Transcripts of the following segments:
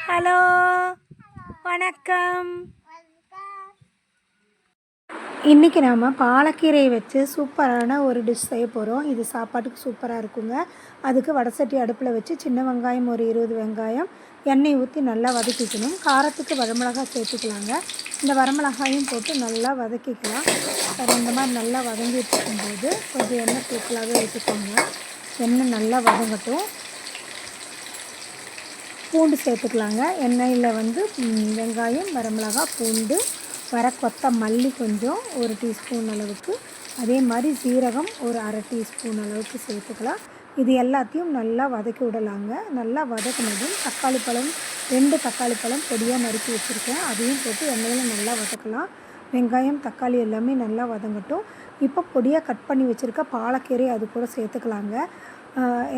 Hello, வணக்கம். இன்றைக்கி நாம் பாலக்கீரையை வச்சு சூப்பரான ஒரு டிஷ் செய்ய போகிறோம். இது சாப்பாட்டுக்கு சூப்பராக இருக்குங்க. அதுக்கு வடை சட்டி அடுப்பில் வச்சு சின்ன வெங்காயம் ஒரு 20 வெங்காயம் எண்ணெய் ஊற்றி நல்லா வதக்கிக்கணும். காரத்துக்கு வரமிளகாய் சேர்த்துக்கலாங்க. இந்த வரமிளகாயும் போட்டு நல்லா வதக்கிக்கலாம். இந்த மாதிரி நல்லா வதங்கிட்டு இருக்கும்போது கொஞ்சம் எண்ணெய் தூக்கலாகவே ஊற்றிக்கோங்க. எண்ணெய் நல்லா வதங்கட்டும். பூண்டு சேர்த்துக்கலாங்க. எண்ணெயில் வெங்காயம், வரமிளகாய், பூண்டு, கொத்தமல்லி கொஞ்சம் 1 டீஸ்பூன் அளவுக்கு, அதே மாதிரி சீரகம் ஒரு 1/2 டீஸ்பூன் அளவுக்கு சேர்த்துக்கலாம். இது எல்லாத்தையும் நல்லா வதக்கி விடலாங்க. நல்லா வதக்கினதும் 2 தக்காளி பழம் பொடியாக நறுக்கி வச்சுருக்கேன். அதையும் போட்டு எண்ணெயில் நல்லா வதக்கலாம். வெங்காயம், தக்காளி எல்லாமே நல்லா வதங்கட்டும். இப்போ பொடியாக கட் பண்ணி வச்சுருக்க பாலக்கீரை அது கூட சேர்த்துக்கலாங்க.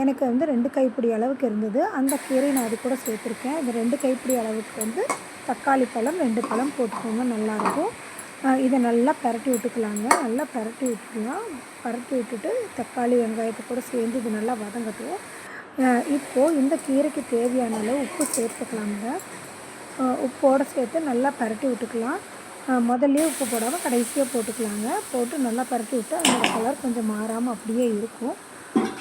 எனக்கு 2 கைப்பிடி அளவுக்கு இருந்தது. அந்த கீரை நான் அது கூட சேர்த்துருக்கேன். இந்த 2 கைப்பிடி அளவுக்கு தக்காளி பழம் 2 பழம் போட்டுக்கோங்க, நல்லாயிருக்கும். இதை நல்லா பரட்டி விட்டுக்கலாங்க. நல்லா பரட்டி விட்டுட்டு தக்காளி வெங்காயத்தை கூட சேர்ந்து இது நல்லா வதங்கட்டும். இப்போது இந்த கீரைக்கு தேவையான அளவு உப்பு சேர்த்துக்கலாங்க. உப்போடு சேர்த்து நல்லா பரட்டி விட்டுக்கலாம். முதல்லையே உப்பு போடாமல் கடைசியாக போட்டுக்கலாங்க. போட்டு நல்லா பரட்டி விட்டு அதோட கலர் கொஞ்சம் மாறாமல் அப்படியே இருக்கும்.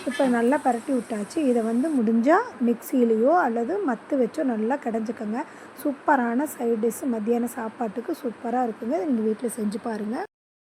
இப்போ நல்லா பரட்டி விட்டாச்சு. இதை முடிஞ்சால் மிக்சியிலையோ அல்லது மத்து வச்சோ நல்லா கடைஞ்சிக்கோங்க. சூப்பரான சைட் டிஷ் மத்தியான சாப்பாட்டுக்கு சூப்பராக இருக்குங்க. நீங்கள் வீட்டில் செஞ்சு பாருங்கள்.